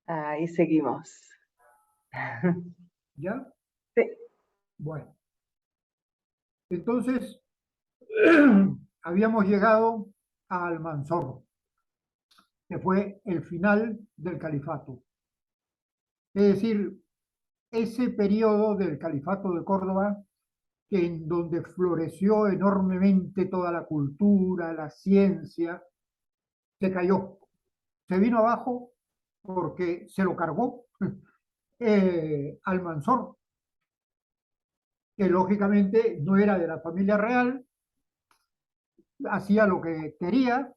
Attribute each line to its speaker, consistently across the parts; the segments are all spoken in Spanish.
Speaker 1: Ahí seguimos.
Speaker 2: ¿Ya?
Speaker 1: Sí.
Speaker 2: Bueno, entonces habíamos llegado a Almanzor, que fue el final del califato. Es decir, ese periodo del califato de Córdoba, en donde floreció enormemente toda la cultura, la ciencia, se cayó, se vino abajo porque se lo cargó Almanzor, que lógicamente no era de la familia real, hacía lo que quería,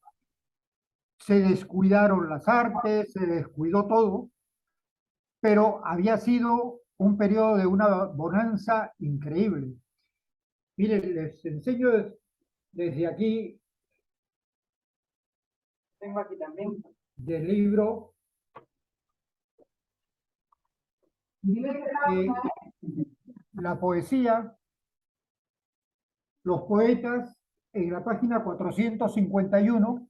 Speaker 2: se descuidaron las artes, se descuidó todo, pero había sido un periodo de una bonanza increíble. Miren, les enseño desde aquí. Tengo aquí también del libro La poesía, los poetas, en la página 451.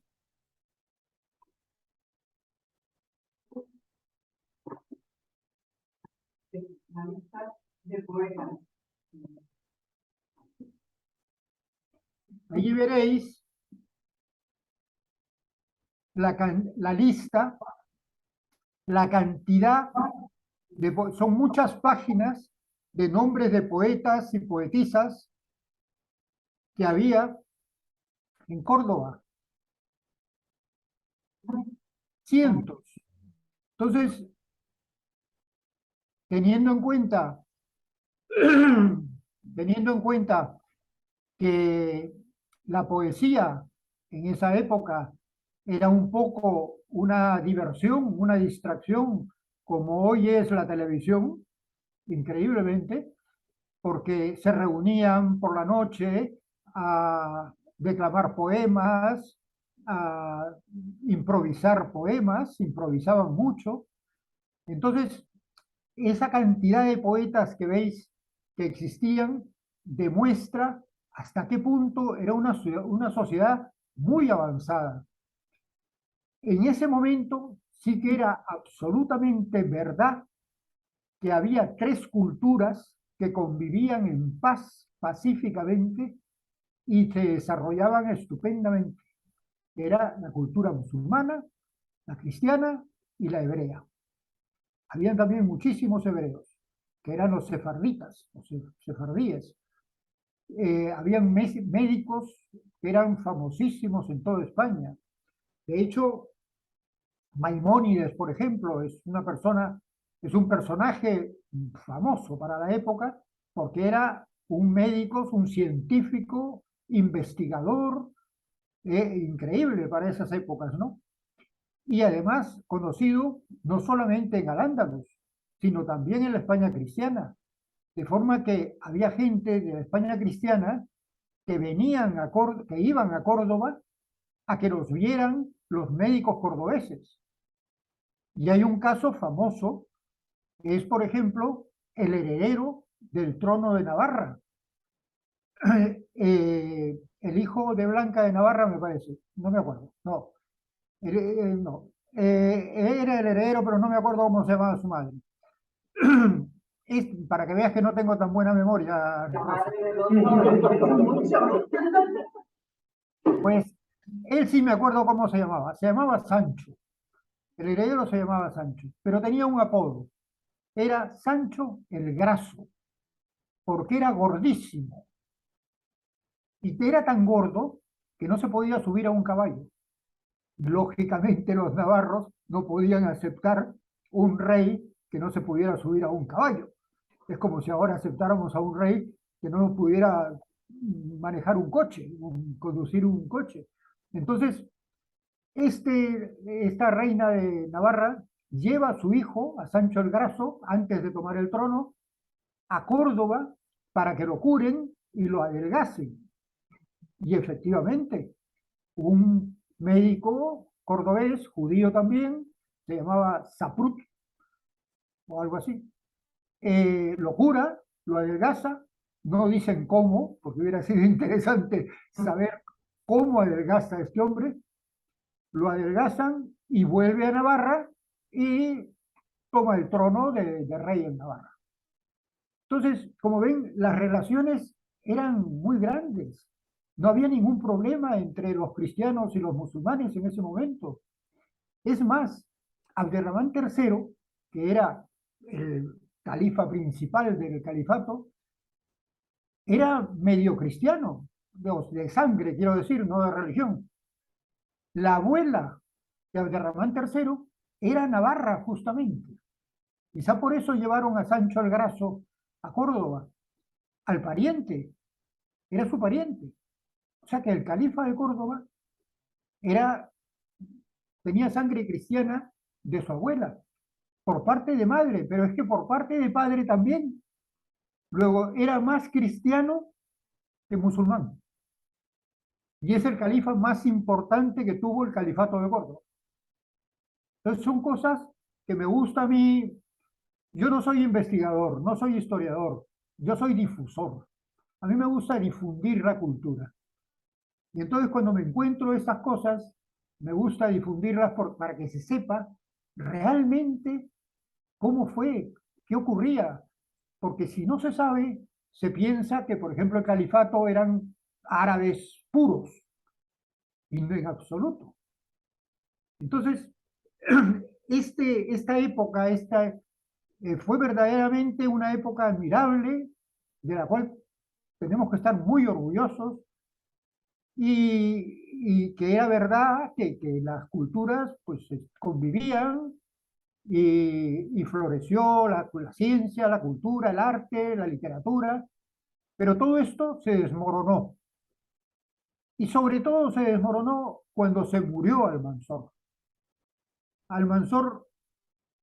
Speaker 2: La lista de poetas. Allí veréis la lista, la cantidad son muchas páginas de nombres de poetas y poetisas que había en Córdoba. Cientos. Entonces, teniendo en cuenta, teniendo en cuenta que la poesía en esa época era un poco una diversión, una distracción, como hoy es la televisión, increíblemente, porque se reunían por la noche a declamar poemas, a improvisar poemas, improvisaban mucho. Entonces, esa cantidad de poetas que veis que existían demuestra hasta qué punto era una sociedad muy avanzada. En ese momento sí que era absolutamente verdad que había tres culturas que convivían en paz pacíficamente y se desarrollaban estupendamente. Era la cultura musulmana, la cristiana y la hebrea. Habían también muchísimos hebreos, que eran los sefarditas, los sefardíes. Habían médicos que eran famosísimos en toda España. De hecho, Maimónides, por ejemplo, es un personaje famoso para la época porque era un médico, un científico, investigador, increíble para esas épocas, ¿no? Y además conocido no solamente en Al-Ándalus, sino también en la España cristiana. De forma que había gente de la España cristiana que que iban a Córdoba a que los vieran los médicos cordobeses. Y hay un caso famoso, que es, por ejemplo, el heredero del trono de Navarra. El hijo de Blanca de Navarra, me parece, no me acuerdo, no, no. Era el heredero, pero no me acuerdo cómo se llamaba su madre. Para que veas que no tengo tan buena memoria, Rosa. Pues él sí me acuerdo cómo se llamaba Sancho. El heredero se llamaba Sancho, pero tenía un apodo. Era Sancho el Graso, porque era gordísimo. Y era tan gordo que no se podía subir a un caballo. Lógicamente los navarros no podían aceptar un rey que no se pudiera subir a un caballo. Es como si ahora aceptáramos a un rey que no pudiera manejar un coche, conducir un coche. Entonces, esta reina de Navarra lleva a su hijo, a Sancho el Graso, antes de tomar el trono, a Córdoba para que lo curen y lo adelgacen. Y efectivamente, un médico cordobés, judío también, se llamaba Saprut o algo así, lo cura, lo adelgaza, no dicen cómo, porque hubiera sido interesante saber cómo adelgaza a este hombre, lo adelgazan y vuelve a Navarra y toma el trono de rey en Navarra. Entonces, como ven, las relaciones eran muy grandes. No había ningún problema entre los cristianos y los musulmanes en ese momento. Es más, Abderramán III, que era el califa principal del califato, era medio cristiano, de sangre, quiero decir, no de religión. La abuela de Abderramán III era navarra, justamente. Quizá por eso llevaron a Sancho el Graso a Córdoba, al pariente, era su pariente. O sea que el califa de Córdoba era, tenía sangre cristiana de su abuela, por parte de madre, pero es que por parte de padre también. Luego era más cristiano que musulmán. Y es el califa más importante que tuvo el califato de Córdoba. Entonces son cosas que me gusta a mí. Yo no soy investigador, no soy historiador, yo soy difusor. A mí me gusta difundir la cultura. Y entonces cuando me encuentro estas cosas, me gusta difundirlas para que se sepa realmente cómo fue, qué ocurría. Porque si no se sabe, se piensa que, por ejemplo, el califato eran árabes puros, y no en absoluto. Entonces, esta época, fue verdaderamente una época admirable, de la cual tenemos que estar muy orgullosos, y que era verdad que las culturas pues convivían y floreció la ciencia, la cultura, el arte, la literatura, pero todo esto se desmoronó. Y sobre todo se desmoronó cuando se murió Almanzor. Almanzor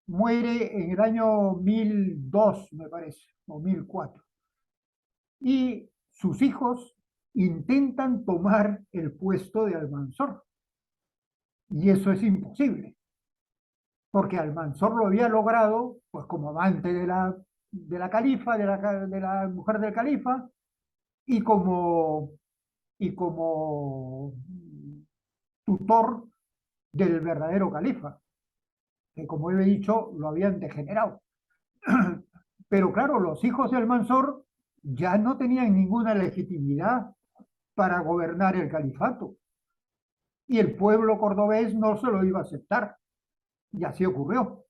Speaker 2: muere en el año 1002, me parece, o 1004. Y sus hijos intentan tomar el puesto de Almanzor. Y eso es imposible, porque Almanzor lo había logrado, pues como amante de la califa, de la mujer del califa, y como tutor del verdadero califa, que como he dicho, lo habían degenerado. Pero claro, los hijos de Almanzor ya no tenían ninguna legitimidad para gobernar el califato, y el pueblo cordobés no se lo iba a aceptar, y así ocurrió.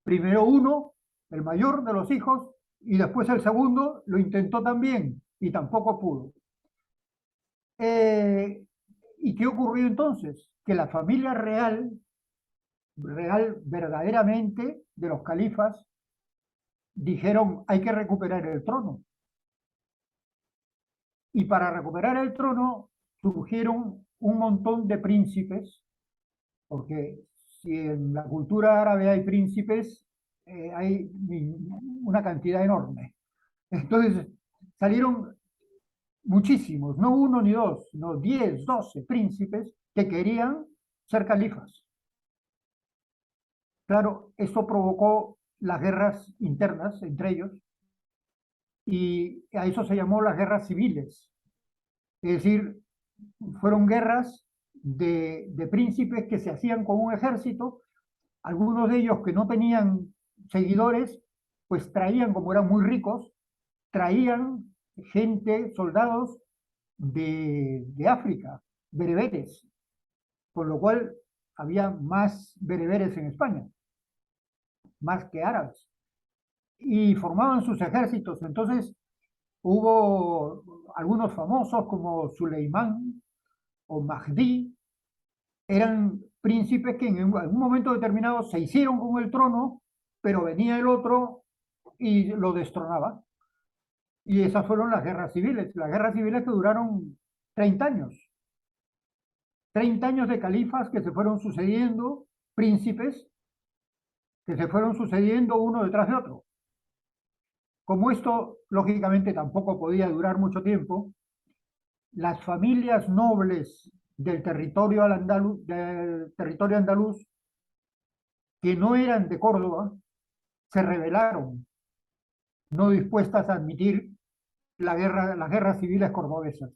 Speaker 2: Primero uno, el mayor de los hijos, y después el segundo lo intentó también, y tampoco pudo. Eh, ¿Y qué ocurrió entonces? Que la familia real verdaderamente de los califas, dijeron hay que recuperar el trono. Y para recuperar el trono surgieron un montón de príncipes, porque si en la cultura árabe hay príncipes, hay una cantidad enorme. Entonces salieron muchísimos, no uno ni dos, no 10, 12 príncipes que querían ser califas. Claro, esto provocó las guerras internas entre ellos, y a eso se llamó las guerras civiles. Es decir, fueron guerras de príncipes que se hacían con un ejército. Algunos de ellos que no tenían seguidores, pues traían, como eran muy ricos, traían gente, soldados de África, bereberes, con lo cual había más bereberes en España, más que árabes, y formaban sus ejércitos. Entonces hubo algunos famosos como Suleimán o Mahdi, eran príncipes que en algún momento determinado se hicieron con el trono, pero venía el otro y lo destronaba. Y esas fueron las guerras civiles que duraron 30 años. 30 años de califas que se fueron sucediendo, príncipes que se fueron sucediendo uno detrás de otro. Como esto, lógicamente, tampoco podía durar mucho tiempo, las familias nobles del territorio andaluz, que no eran de Córdoba, se rebelaron, no dispuestas a admitir las guerras civiles cordobesas.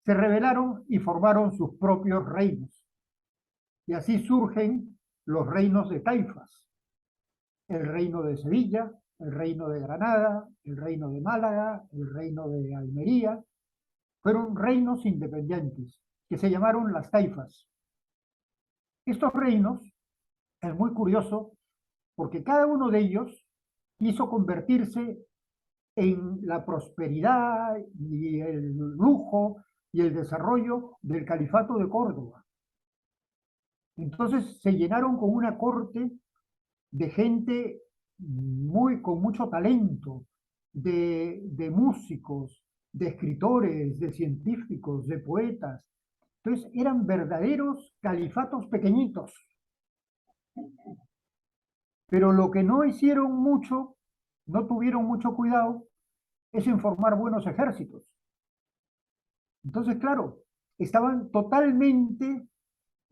Speaker 2: Se rebelaron y formaron sus propios reinos. Y así surgen los reinos de taifas. el reino de Sevilla, el reino de Granada, el reino de Málaga, el reino de Almería. Fueron reinos independientes que se llamaron las taifas. Estos reinos es muy curioso porque cada uno de ellos quiso convertirse en la prosperidad y el lujo y el desarrollo del califato de Córdoba. Entonces se llenaron con una corte de gente con mucho talento, de músicos, de escritores, de científicos, de poetas. Entonces eran verdaderos califatos pequeñitos, pero lo que no hicieron mucho, no tuvieron mucho cuidado, es en formar buenos ejércitos. Entonces, claro, estaban totalmente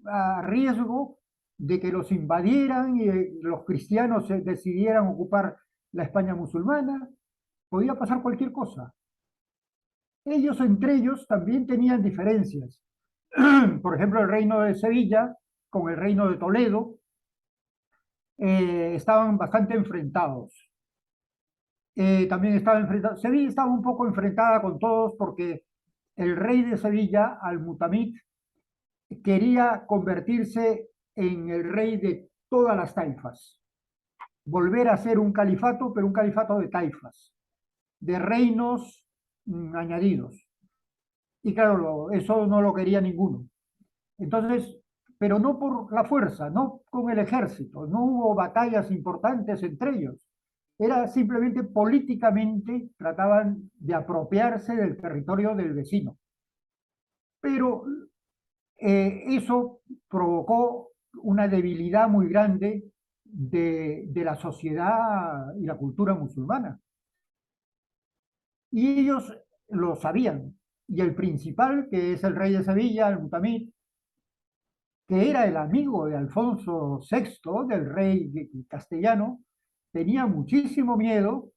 Speaker 2: a riesgo de que los invadieran y los cristianos decidieran ocupar la España musulmana. Podía pasar cualquier cosa. Ellos entre ellos también tenían diferencias. Por ejemplo, el reino de Sevilla con el reino de Toledo estaban bastante enfrentados. También estaba enfrentada, Sevilla estaba un poco enfrentada con todos porque el rey de Sevilla, Al-Mutamid, quería convertirse en el rey de todas las taifas, volver a ser un califato, pero un califato de taifas, de reinos añadidos. Y claro, eso no lo quería ninguno. Entonces, pero no por la fuerza, no con el ejército, no hubo batallas importantes entre ellos. Era simplemente políticamente trataban de apropiarse del territorio del vecino. Pero eso provocó una debilidad muy grande de la sociedad y la cultura musulmana. Y ellos lo sabían. Y el principal, que es el rey de Sevilla, el Mutamid, que era el amigo de Alfonso VI, del rey castellano, tenía muchísimo miedo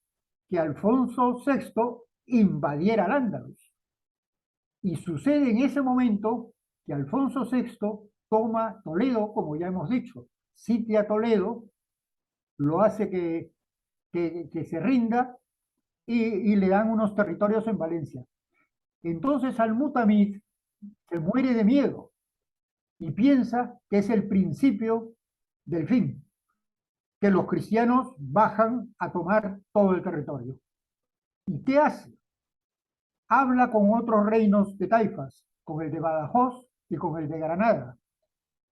Speaker 2: que Alfonso VI invadiera al-Ándalus. Y sucede en ese momento que Alfonso VI toma Toledo, como ya hemos dicho, sitia Toledo, lo hace que se rinda y le dan unos territorios en Valencia. Entonces Al-Mutamid se muere de miedo y piensa que es el principio del fin, que los cristianos bajan a tomar todo el territorio. ¿Y qué hace? Habla con otros reinos de taifas, con el de Badajoz y con el de Granada,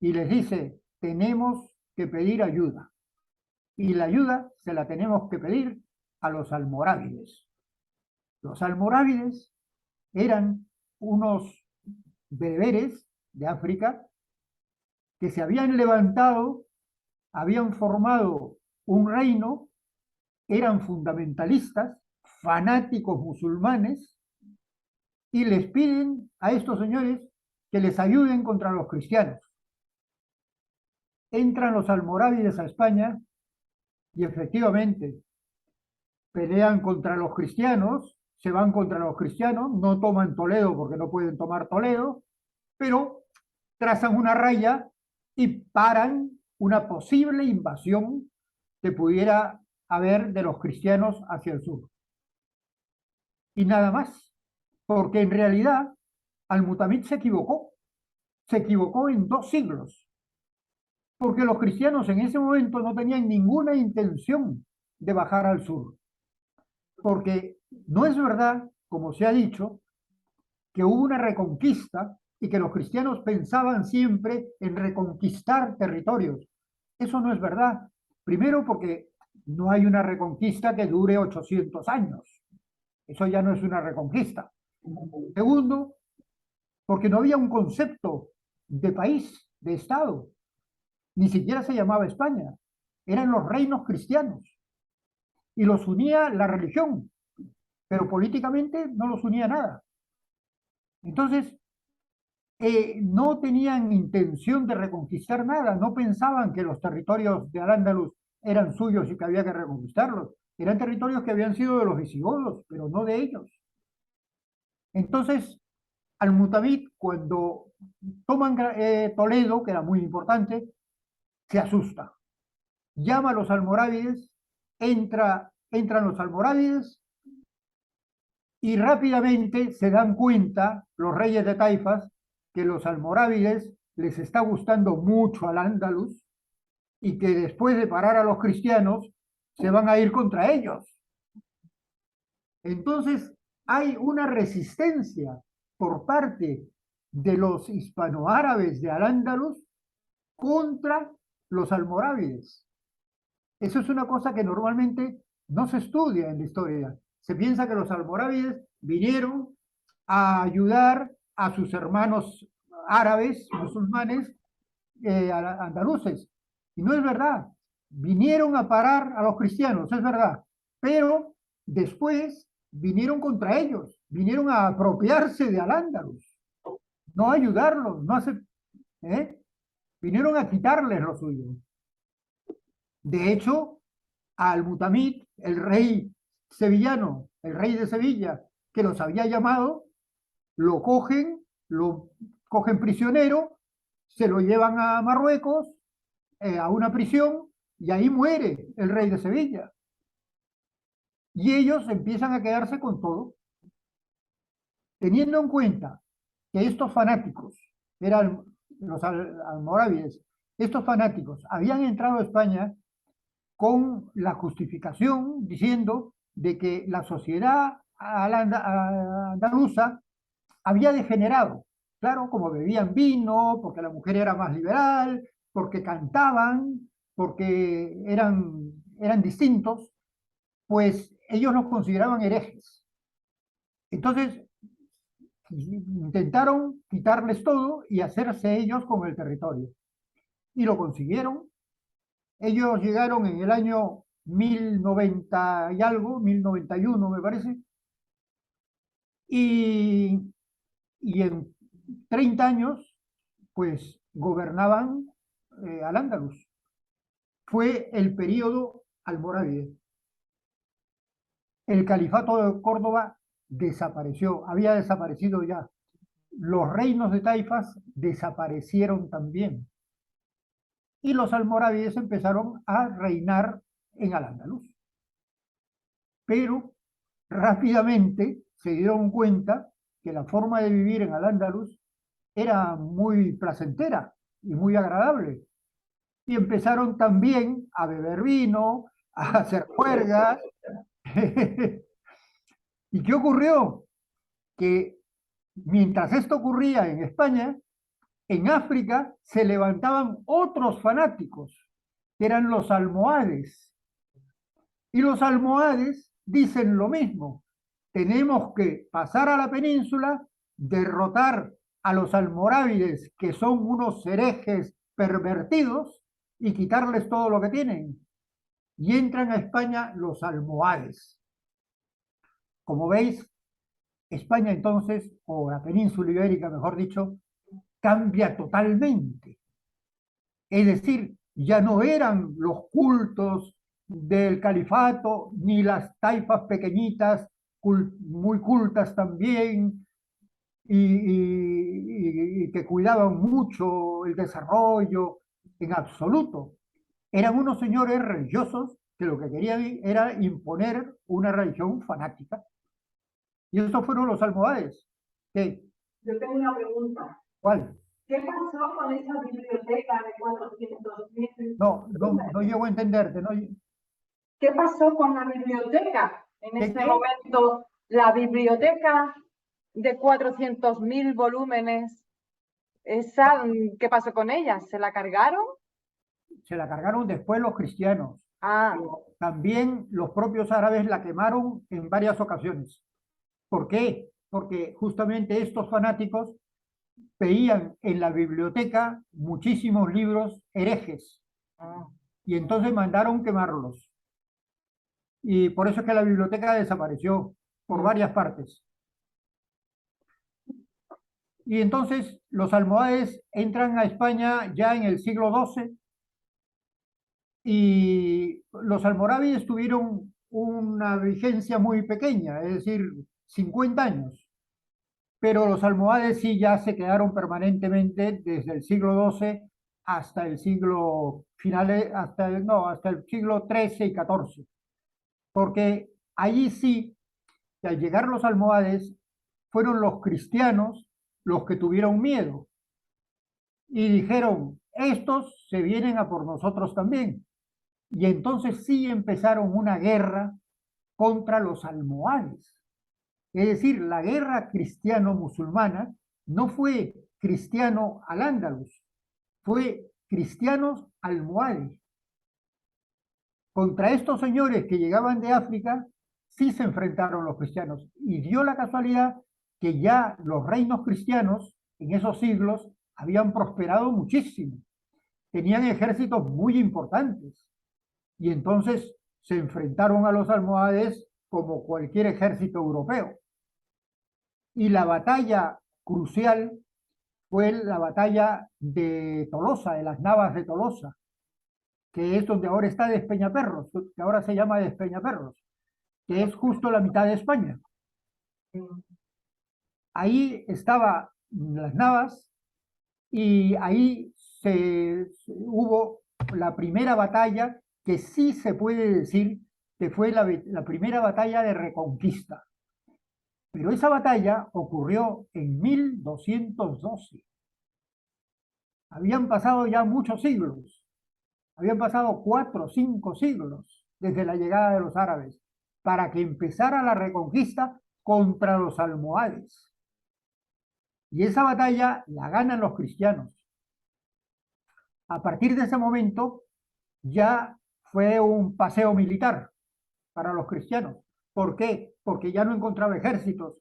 Speaker 2: y les dice, tenemos que pedir ayuda. Y la ayuda se la tenemos que pedir a los almorávides. Los almorávides eran unos bereberes de África que se habían levantado, habían formado un reino, eran fundamentalistas, fanáticos musulmanes, y les piden a estos señores que les ayuden contra los cristianos. Entran los almorávides a España y efectivamente pelean contra los cristianos, se van contra los cristianos, no toman Toledo porque no pueden tomar Toledo, pero trazan una raya y paran una posible invasión que pudiera haber de los cristianos hacia el sur. Y nada más, porque en realidad Al-Mutamid se equivocó en 2 siglos, porque los cristianos en ese momento no tenían ninguna intención de bajar al sur, porque no es verdad, como se ha dicho, que hubo una reconquista y que los cristianos pensaban siempre en reconquistar territorios. Eso no es verdad. Primero porque no hay una reconquista que dure 800 años. Eso ya no es una reconquista. Segundo, porque no había un concepto de país, de Estado. Ni siquiera se llamaba España. Eran los reinos cristianos. Y los unía la religión, pero políticamente no los unía nada. Entonces, no tenían intención de reconquistar nada, no pensaban que los territorios de Al-Ándalus eran suyos y que había que reconquistarlos. Eran territorios que habían sido de los visigodos, pero no de ellos. Entonces, Al-Mutamid, cuando toman Toledo, que era muy importante, se asusta llama a los almorávides, entran los almorávides y rápidamente se dan cuenta los reyes de Taifas que los almorávides les está gustando mucho al Andaluz y que después de parar a los cristianos se van a ir contra ellos. Entonces hay una resistencia por parte de los hispanoárabes de Al-Ándalus contra los almorávides. Eso es una cosa que normalmente no se estudia en la historia. Se piensa que los almorávides vinieron a ayudar a sus hermanos árabes, musulmanes, andaluces. Y no es verdad. Vinieron a parar a los cristianos, es verdad. Pero después vinieron contra ellos, vinieron a apropiarse de Al-Ándalus, no a ayudarlos, no hacer, vinieron a quitarles lo suyo. De hecho, al-Mutamid, el rey sevillano, el rey de Sevilla, que los había llamado, lo cogen prisionero, se lo llevan a Marruecos, a una prisión, y ahí muere el rey de Sevilla. Y ellos empiezan a quedarse con todo, teniendo en cuenta que estos fanáticos, eran los almorávides, estos fanáticos habían entrado a España con la justificación diciendo de que la sociedad andaluza había degenerado. Claro, como bebían vino, porque la mujer era más liberal, porque cantaban, porque eran distintos, pues ellos los consideraban herejes. Entonces, intentaron quitarles todo y hacerse ellos con el territorio. Y lo consiguieron. Ellos llegaron en el año 1090 y algo, 1091 me parece, y, y en 30 años, pues gobernaban Al-Ándalus. Fue el periodo almorávide. El califato de Córdoba desapareció, había desaparecido ya. Los reinos de taifas desaparecieron también. Y los almorávides empezaron a reinar en Al-Ándalus. Pero rápidamente se dieron cuenta que la forma de vivir en Al-Ándalus era muy placentera y muy agradable. Y empezaron también a beber vino, a hacer juergas. ¿Y qué ocurrió? Que mientras esto ocurría en España, en África se levantaban otros fanáticos, que eran los almohades. Y los almohades dicen lo mismo. Tenemos que pasar a la península, derrotar a los almorávides, que son unos herejes pervertidos, y quitarles todo lo que tienen. Y entran a España los almohades. Como veis, España entonces, o la península ibérica, mejor dicho, cambia totalmente. Es decir, ya no eran los cultos del califato, ni las taifas pequeñitas, muy cultas también, y que cuidaban mucho el desarrollo, en absoluto. Eran unos señores religiosos que lo que querían era imponer una religión fanática. Y esos fueron los almohades. ¿Qué?
Speaker 1: Yo tengo una pregunta.
Speaker 2: ¿Cuál?
Speaker 1: ¿Qué pasó con esa biblioteca de 400.000?
Speaker 2: No llego a entenderte. No,
Speaker 1: ¿Qué pasó con la biblioteca? En
Speaker 2: ¿qué,
Speaker 1: este
Speaker 2: qué?
Speaker 1: momento, la biblioteca de 400.000 volúmenes, esa, ¿qué pasó con ella? ¿Se la cargaron?
Speaker 2: Se la cargaron después los cristianos.
Speaker 1: Ah,
Speaker 2: Pero también los propios árabes la quemaron en varias ocasiones. ¿Por qué? Porque justamente estos fanáticos veían en la biblioteca muchísimos libros herejes y entonces mandaron quemarlos. Y por eso es que la biblioteca desapareció por varias partes. Y entonces los almohades entran a España ya en el siglo XII y los almorávides tuvieron una vigencia muy pequeña, es decir, 50 años. Pero los almohades sí ya se quedaron permanentemente desde el siglo XII hasta el siglo finales, hasta el siglo XIII y XIV, porque allí sí, que al llegar los almohades, fueron los cristianos los que tuvieron miedo y dijeron, estos se vienen a por nosotros también. Y entonces sí empezaron una guerra contra los almohades. Es decir, la guerra cristiano-musulmana no fue cristiano al Andalus, fue cristianos almohades. Contra estos señores que llegaban de África, sí se enfrentaron los cristianos. Y dio la casualidad que ya los reinos cristianos en esos siglos habían prosperado muchísimo. Tenían ejércitos muy importantes. Y entonces se enfrentaron a los almohades como cualquier ejército europeo. Y la batalla crucial fue la batalla de Tolosa, de las Navas de Tolosa, que es donde ahora está Despeñaperros, que ahora se llama Despeñaperros, que es justo la mitad de España. Ahí estaba las Navas y ahí hubo la primera batalla que sí se puede decir que fue la primera batalla de reconquista. Pero esa batalla ocurrió en 1212. Habían pasado ya muchos siglos, habían pasado 4 o 5 siglos desde la llegada de los árabes para que empezara la reconquista contra los almohades. Y esa batalla la ganan los cristianos. A partir de ese momento ya fue un paseo militar para los cristianos. ¿Por qué? Porque ya no encontraba ejércitos,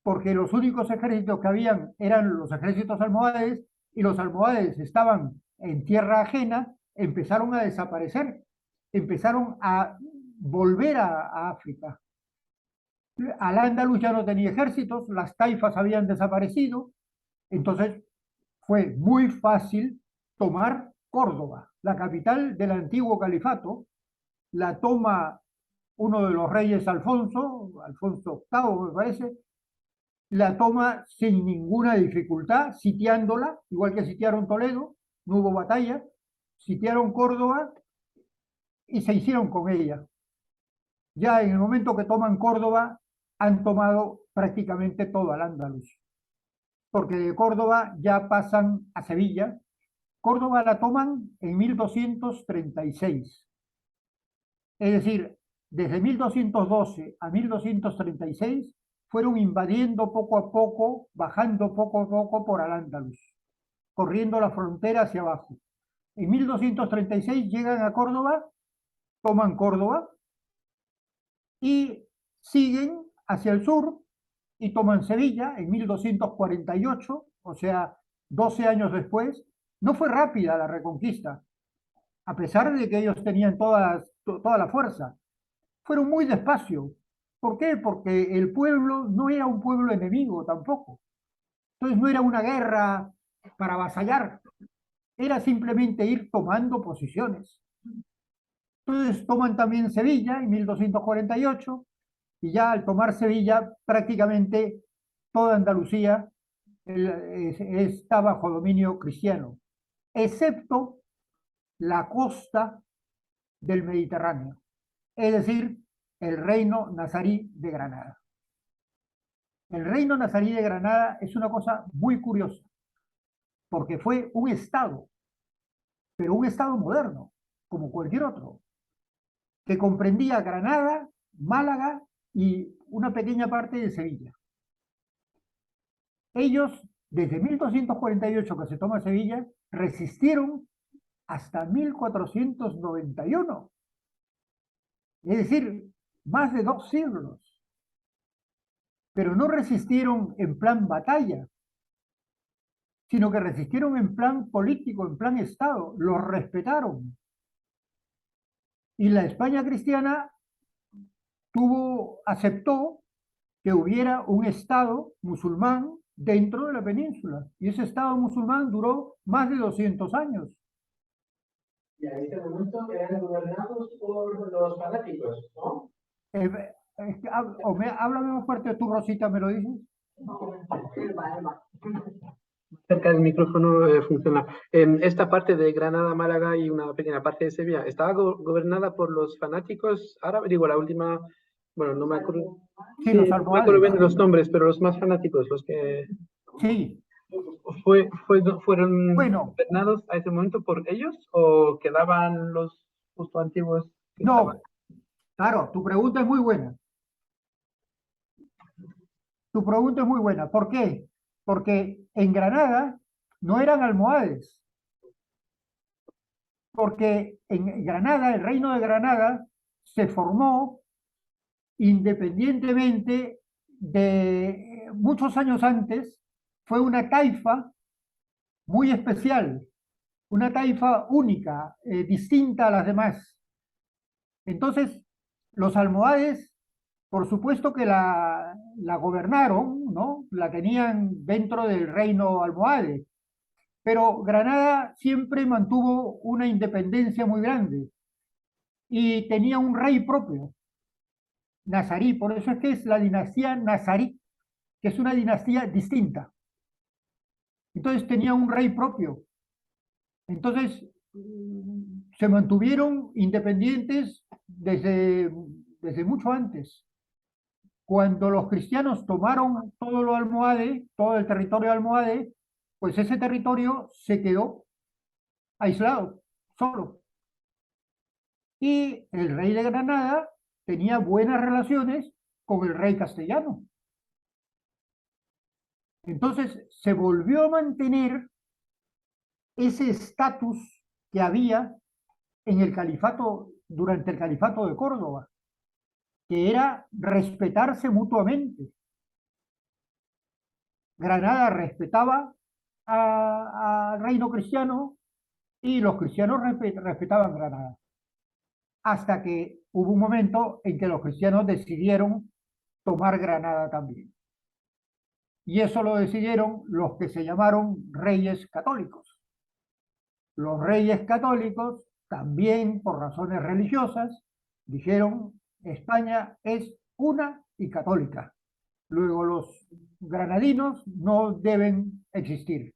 Speaker 2: porque los únicos ejércitos que habían eran los ejércitos almohades y los almohades estaban en tierra ajena, empezaron a desaparecer, empezaron a volver a África. Al-Ándalus ya no tenía ejércitos, las taifas habían desaparecido, entonces fue muy fácil tomar Córdoba, la capital del antiguo califato. La toma uno de los reyes Alfonso VIII, me parece, la toma sin ninguna dificultad, sitiándola, igual que sitiaron Toledo, no hubo batalla, sitiaron Córdoba y se hicieron con ella. Ya en el momento que toman Córdoba, han tomado prácticamente todo Al-Ándalus, porque de Córdoba ya pasan a Sevilla. Córdoba la toman en 1236. Es decir, desde 1212 a 1236 fueron invadiendo poco a poco, bajando poco a poco por Al-Ándalus, corriendo la frontera hacia abajo. En 1236 llegan a Córdoba, toman Córdoba y siguen hacia el sur y toman Sevilla en 1248, o sea, 12 años después. No fue rápida la reconquista, a pesar de que ellos tenían toda la fuerza. Fueron muy despacio. ¿Por qué? Porque el pueblo no era un pueblo enemigo tampoco. Entonces no era una guerra para avasallar, era simplemente ir tomando posiciones. Entonces toman también Sevilla en 1248 y ya al tomar Sevilla prácticamente toda Andalucía está bajo dominio cristiano, excepto la costa del Mediterráneo, es decir, el reino nazarí de Granada. El reino nazarí de Granada es una cosa muy curiosa, porque fue un estado, pero un estado moderno, como cualquier otro, que comprendía Granada, Málaga y una pequeña parte de Sevilla. Ellos, desde 1248 que se toma Sevilla, resistieron hasta 1491, es decir, más de 2 siglos. Pero no resistieron en plan batalla, sino que resistieron en plan político, en plan Estado, los respetaron. Y la España cristiana aceptó que hubiera un Estado musulmán dentro de la península. Y ese Estado musulmán duró más de 200 años.
Speaker 3: Y en este momento eran gobernados por los fanáticos, ¿no?
Speaker 2: Háblame más fuerte tú, Rosita, ¿me lo dices?
Speaker 3: cerca del micrófono funciona. Esta parte de Granada, Málaga y una pequeña parte de Sevilla, ¿estaba gobernada por los fanáticos árabes? Digo, la última, bueno, no me acuerdo,
Speaker 2: Sí,
Speaker 3: sí,
Speaker 2: los
Speaker 3: no me acuerdo
Speaker 2: almohades.
Speaker 3: bien de los nombres, pero los más fanáticos, los que
Speaker 2: Sí,
Speaker 3: fueron
Speaker 2: bueno,
Speaker 3: gobernados a ese momento por ellos o quedaban los justo antiguos que estaban.
Speaker 2: no, claro, tu pregunta es muy buena. Tu pregunta es muy buena. ¿Por qué? Porque en Granada no eran almohades, porque en Granada, el reino de Granada, se formó independientemente de muchos años antes, fue una taifa muy especial, una taifa única, distinta a las demás. Entonces, los almohades, por supuesto que la gobernaron, ¿no? La tenían dentro del reino almohade, pero Granada siempre mantuvo una independencia muy grande y tenía un rey propio, nazarí, por eso es que es la dinastía nazarí, que es una dinastía distinta. Entonces tenía un rey propio. Entonces se mantuvieron independientes desde mucho antes. Cuando los cristianos tomaron todo lo almohade, todo el territorio almohade, pues ese territorio se quedó aislado, solo. Y el rey de Granada tenía buenas relaciones con el rey castellano. Entonces se volvió a mantener ese estatus que había en el califato, durante el califato de Córdoba, que era respetarse mutuamente. Granada respetaba al reino cristiano y los cristianos respetaban Granada. Hasta que hubo un momento en que los cristianos decidieron tomar Granada también. Y eso lo decidieron los que se llamaron reyes católicos. Los reyes católicos, también por razones religiosas, dijeron España es una y católica. Luego los granadinos no deben existir.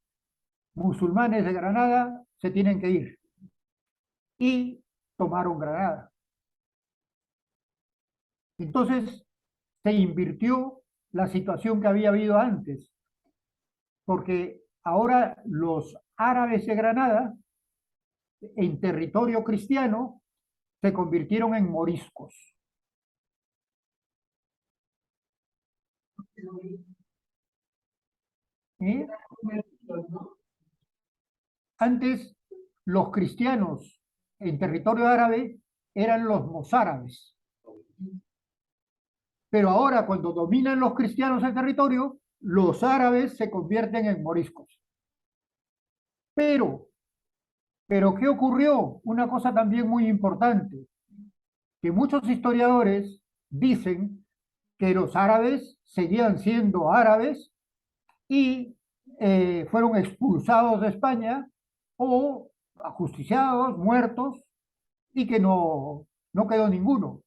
Speaker 2: Musulmanes de Granada se tienen que ir. Y tomaron Granada. Entonces se invirtió la situación que había habido antes, porque ahora los árabes de Granada, en territorio cristiano, se convirtieron en moriscos. ¿Eh? Antes, los cristianos en territorio árabe eran los mozárabes. Pero ahora, cuando dominan los cristianos el territorio, los árabes se convierten en moriscos. Pero, ¿qué ocurrió? Una cosa también muy importante, que muchos historiadores dicen que los árabes seguían siendo árabes y fueron expulsados de España o ajusticiados, muertos, y que no quedó ninguno.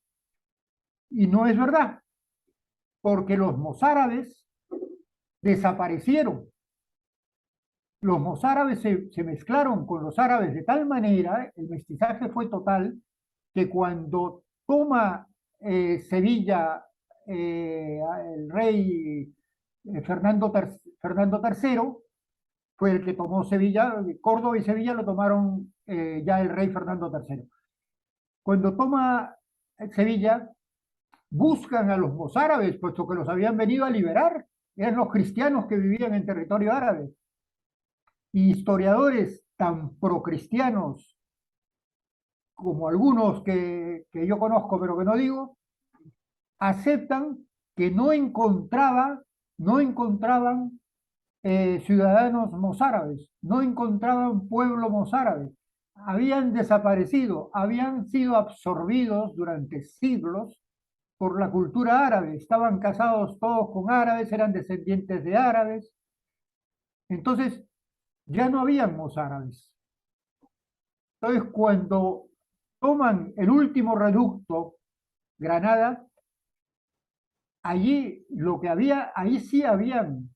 Speaker 2: Y no es verdad, porque los mozárabes desaparecieron. Los mozárabes se mezclaron con los árabes de tal manera, el mestizaje fue total, que cuando toma Sevilla el rey Fernando III, fue el que tomó Sevilla, Córdoba y Sevilla lo tomaron ya el rey Fernando III. Cuando toma Sevilla, buscan a los mozárabes, puesto que los habían venido a liberar, eran los cristianos que vivían en territorio árabe. Y historiadores tan procristianos como algunos que yo conozco, pero que no digo, aceptan que no encontraban ciudadanos mozárabes, no encontraban pueblo mozárabe, habían desaparecido, habían sido absorbidos durante siglos por la cultura árabe, estaban casados todos con árabes, eran descendientes de árabes, entonces ya no habían mozárabes. Entonces cuando toman el último reducto, Granada, allí lo que había, ahí sí habían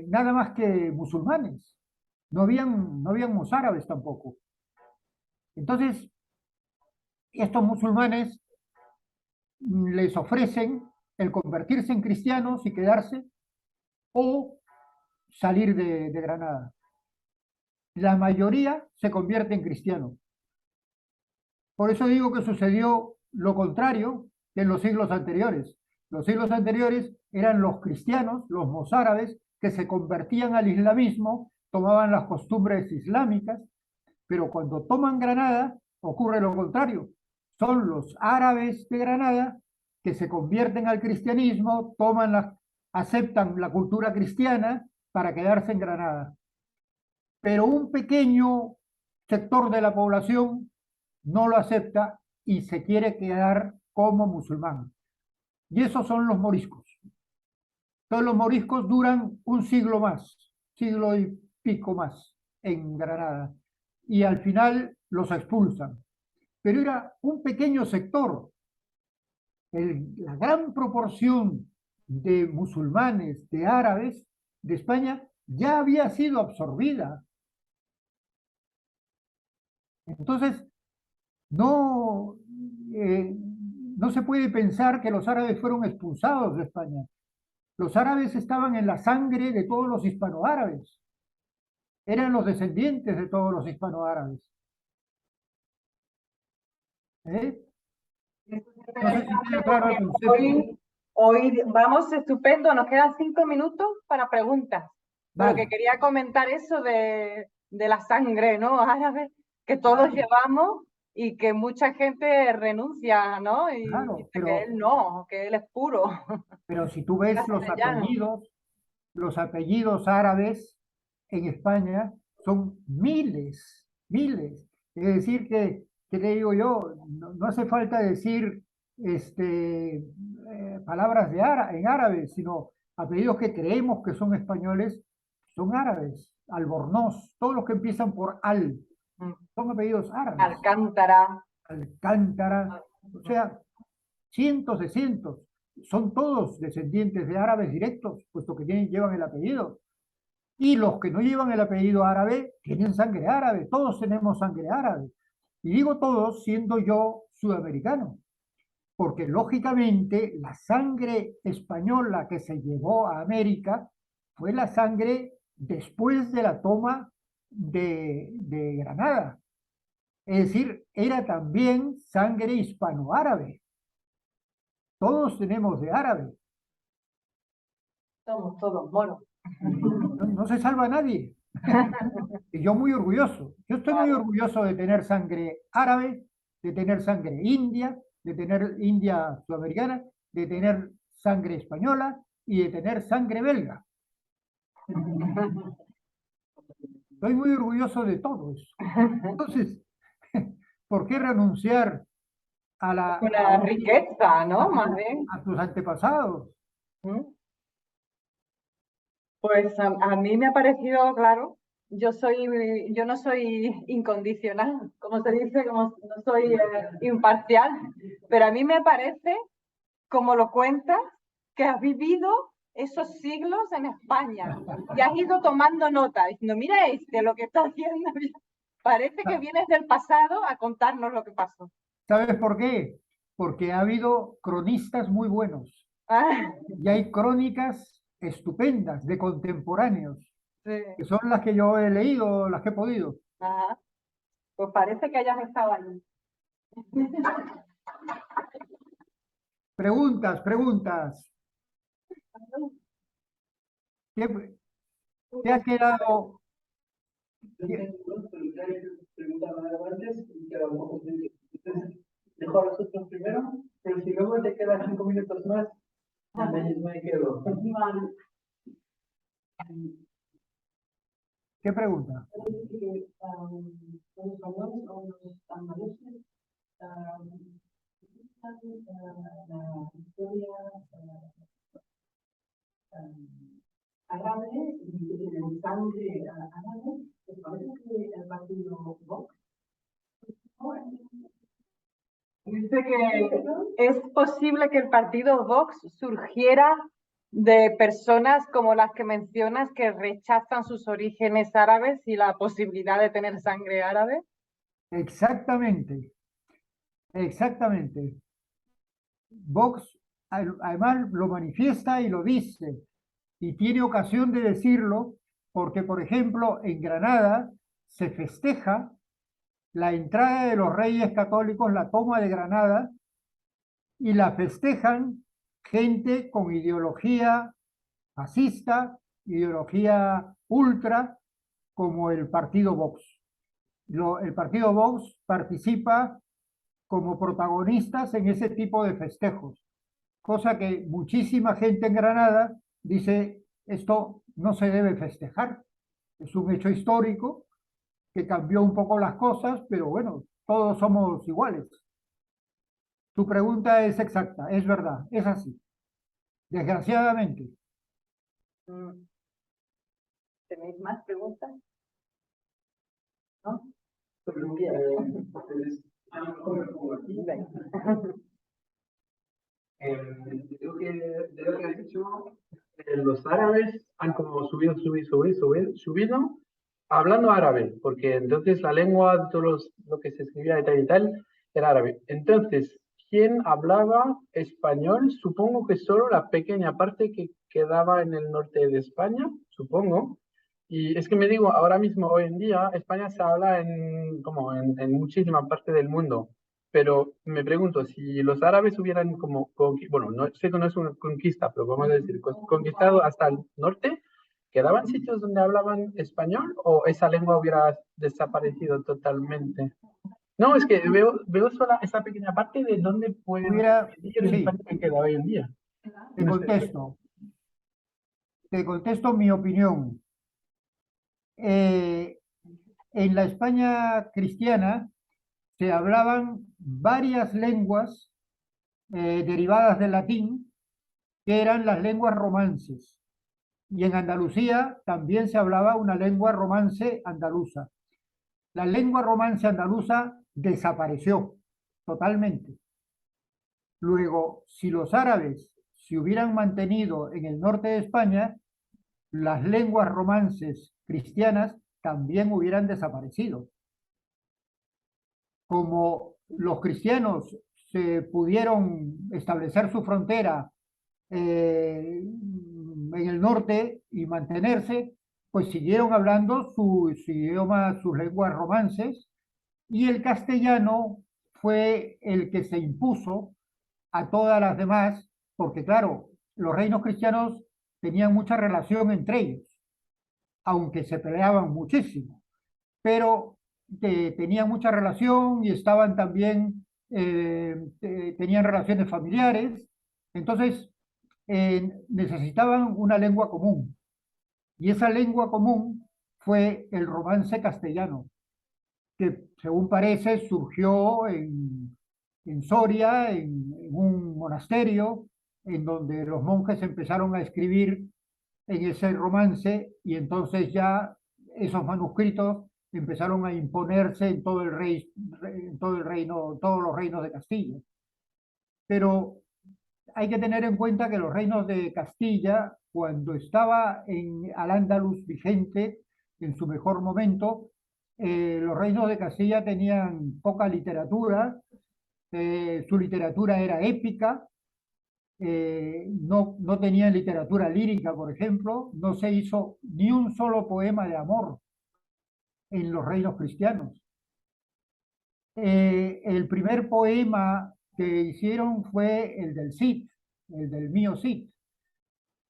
Speaker 2: nada más que musulmanes. No habían mozárabes tampoco. Entonces, estos musulmanes les ofrecen el convertirse en cristianos y quedarse o salir de Granada. La mayoría se convierte en cristianos. Por eso digo que sucedió lo contrario que en los siglos anteriores. Los siglos anteriores eran los cristianos, los mozárabes, que se convertían al islamismo, tomaban las costumbres islámicas, pero cuando toman Granada ocurre lo contrario. Son los árabes de Granada que se convierten al cristianismo, aceptan la cultura cristiana para quedarse en Granada. Pero un pequeño sector de la población no lo acepta y se quiere quedar como musulmán. Y esos son los moriscos. Todos los moriscos duran un siglo más, siglo y pico más en Granada. Y al final los expulsan. Pero era un pequeño sector. La gran proporción de musulmanes, de árabes de España ya había sido absorbida. Entonces, no, no se puede pensar que los árabes fueron expulsados de España. Los árabes estaban en la sangre de todos los hispanoárabes. Eran los descendientes de todos los hispanoárabes. ¿Eh? No sé si queda claro el concepto.
Speaker 1: Hoy vamos estupendo, nos quedan 5 minutos para preguntas. Pero
Speaker 2: Vale.
Speaker 1: que quería comentar eso de la sangre, ¿no? Árabe, que todos llevamos y que mucha gente renuncia, ¿no? Y
Speaker 2: Claro,
Speaker 1: dice que él no, que él es puro.
Speaker 2: pero si tú ves los apellidos árabes en España son miles, miles. Es decir, ¿qué te digo yo? No hace falta decir palabras en árabe, sino apellidos que creemos que son españoles, son árabes. Albornoz, todos los que empiezan por al, son apellidos árabes.
Speaker 1: Alcántara.
Speaker 2: Alcántara, o sea, cientos de cientos. Son todos descendientes de árabes directos, puesto que llevan el apellido. Y los que no llevan el apellido árabe tienen sangre árabe, todos tenemos sangre árabe. Y digo todos siendo yo sudamericano, porque lógicamente la sangre española que se llevó a América fue la sangre después de la toma de Granada. Es decir, era también sangre hispanoárabe. Todos tenemos de árabe.
Speaker 1: Somos todos moros.
Speaker 2: No se salva nadie. Y yo muy orgulloso. Yo estoy muy orgulloso de tener sangre árabe, de tener sangre india, de tener india sudamericana, de tener sangre española y de tener sangre belga. Estoy muy orgulloso de todo eso. Entonces, ¿por qué renunciar
Speaker 1: Una riqueza, ¿no? Más bien.
Speaker 2: a tus antepasados?
Speaker 1: Pues a mí me ha parecido, claro, yo no soy incondicional, como se dice, no soy imparcial, pero a mí me parece, como lo cuentas, que has vivido esos siglos en España y has ido tomando nota, diciendo, mira lo que está haciendo, parece que vienes del pasado a contarnos lo que pasó.
Speaker 2: ¿Sabes por qué? Porque ha habido cronistas muy buenos y hay crónicas estupendas de contemporáneos,
Speaker 1: Sí.
Speaker 2: que son las que yo he leído, las que he podido.
Speaker 1: Ajá. Pues parece que hayas estado allí.
Speaker 2: Preguntas. ¿Qué ha quedado?
Speaker 3: Dejo a los otros primero, pero si luego te quedan 5 minutos más, me quedo.
Speaker 2: ¿Qué pregunta?
Speaker 4: Los españoles o los andaluces la historia árabe y que tienen sangre árabe. ¿Les parece que el partido Vox?
Speaker 1: Dice que es posible que el partido Vox surgiera de personas como las que mencionas que rechazan sus orígenes árabes y la posibilidad de tener sangre árabe.
Speaker 2: Exactamente, exactamente. Vox además lo manifiesta y lo dice, y tiene ocasión de decirlo porque, por ejemplo, en Granada se festeja la entrada de los reyes católicos, la toma de Granada, y la festejan gente con ideología fascista, ideología ultra, como el partido Vox. El partido Vox participa como protagonistas en ese tipo de festejos, cosa que muchísima gente en Granada dice, esto no se debe festejar, es un hecho histórico que cambió un poco las cosas, pero bueno, todos somos iguales. Tu pregunta es exacta, es verdad, es así, desgraciadamente.
Speaker 1: ¿Tenéis más preguntas? ¿No?
Speaker 3: Creo que de lo que has dicho, los árabes han como subido hablando árabe, porque entonces la lengua de todos lo que se escribía y tal era árabe. Entonces, ¿quién hablaba español? Supongo que solo la pequeña parte que quedaba en el norte de España, supongo. Y es que me digo, ahora mismo, hoy en día, España se habla en muchísima parte del mundo. Pero me pregunto, si los árabes hubieran bueno, no sé que no es una conquista, pero vamos a decir, conquistado hasta el norte, ¿quedaban sitios donde hablaban español o esa lengua hubiera desaparecido totalmente? No, es que veo solo esa pequeña parte de donde pueden vivir en
Speaker 2: Sí,
Speaker 3: España que queda hoy en día.
Speaker 2: te contesto, te contesto mi opinión. En la España cristiana se hablaban varias lenguas derivadas del latín, que eran las lenguas romances. Y en Andalucía también se hablaba una lengua romance andaluza. La lengua romance andaluza desapareció totalmente. Luego, si los árabes se hubieran mantenido en el norte de España, las lenguas romances cristianas también hubieran desaparecido. Como los cristianos se pudieron establecer su frontera en el norte y mantenerse, pues siguieron hablando su idioma, sus lenguas romances, y el castellano fue el que se impuso a todas las demás, porque claro, los reinos cristianos tenían mucha relación entre ellos, aunque se peleaban muchísimo, pero tenían mucha relación y estaban también, tenían relaciones familiares, entonces necesitaban una lengua común, y esa lengua común fue el romance castellano, que según parece surgió en Soria, en un monasterio, en donde los monjes empezaron a escribir en ese romance y entonces ya esos manuscritos empezaron a imponerse en todo el rey, en todo el reino, todos los reinos de Castilla. Pero hay que tener en cuenta que los reinos de Castilla, cuando estaba en Al-Ándalus vigente, en su mejor momento, los reinos de Castilla tenían poca literatura, su literatura era épica, no tenían literatura lírica, por ejemplo, no se hizo ni un solo poema de amor en los reinos cristianos. El primer poema que hicieron fue el del Cid, el del mío Cid,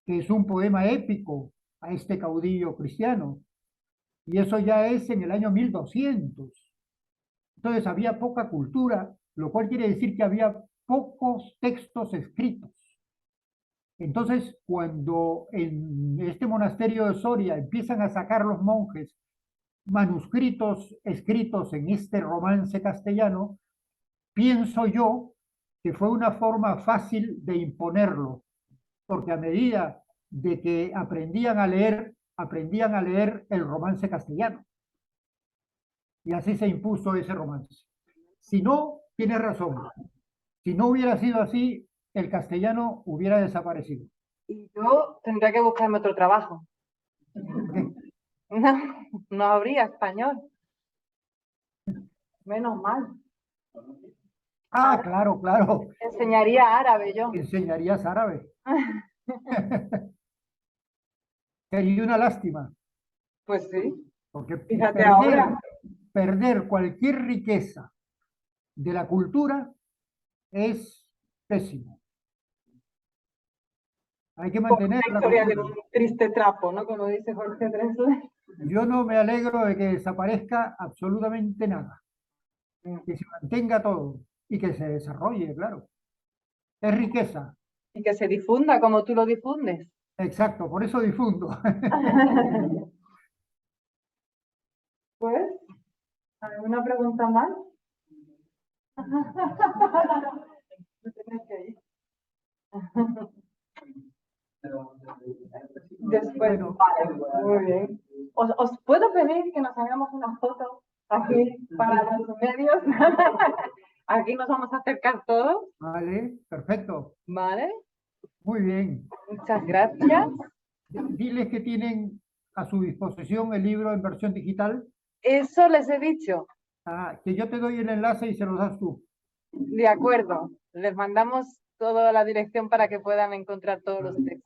Speaker 2: que es un poema épico a este caudillo cristiano. Y eso ya es en el año 1200. Entonces había poca cultura, lo cual quiere decir que había pocos textos escritos. Entonces, cuando en este monasterio de Soria empiezan a sacar los monjes manuscritos escritos en este romance castellano, pienso yo que fue una forma fácil de imponerlo, porque a medida de que aprendían a leer el romance castellano. Y así se impuso ese romance. Si no, tienes razón. Si no hubiera sido así, el castellano hubiera desaparecido.
Speaker 1: Y yo tendría que buscarme otro trabajo. No, no habría español. Menos mal.
Speaker 2: Ah, claro, claro.
Speaker 1: Enseñaría árabe yo.
Speaker 2: Enseñarías árabe. Sería una lástima,
Speaker 1: Pues sí,
Speaker 2: porque
Speaker 1: fíjate ahora.
Speaker 2: perder cualquier riqueza de la cultura es pésimo. Hay que
Speaker 1: Como
Speaker 2: mantener
Speaker 1: una
Speaker 2: la
Speaker 1: historia de
Speaker 2: cultura.
Speaker 1: un triste trapo, ¿no? Como dice Jorge Drexler.
Speaker 2: Yo no me alegro de que desaparezca absolutamente nada, que se mantenga todo y que se desarrolle, claro. Es riqueza,
Speaker 1: Y que se difunda como tú lo difundes.
Speaker 2: exacto, por eso difundo.
Speaker 1: Pues, ¿alguna pregunta más? No tienes que ir. Después,
Speaker 2: Bueno,
Speaker 1: vale, muy bien. ¿Os puedo pedir que nos hagamos una foto aquí para los medios? Aquí nos vamos a acercar todos,
Speaker 2: vale, perfecto,
Speaker 1: ¿vale?
Speaker 2: muy bien.
Speaker 1: Muchas gracias.
Speaker 2: Diles que tienen a su disposición el libro en versión digital,
Speaker 1: Eso les he dicho.
Speaker 2: que yo te doy el enlace y se lo das tú.
Speaker 1: De acuerdo. Les mandamos toda la dirección para que puedan encontrar todos los textos.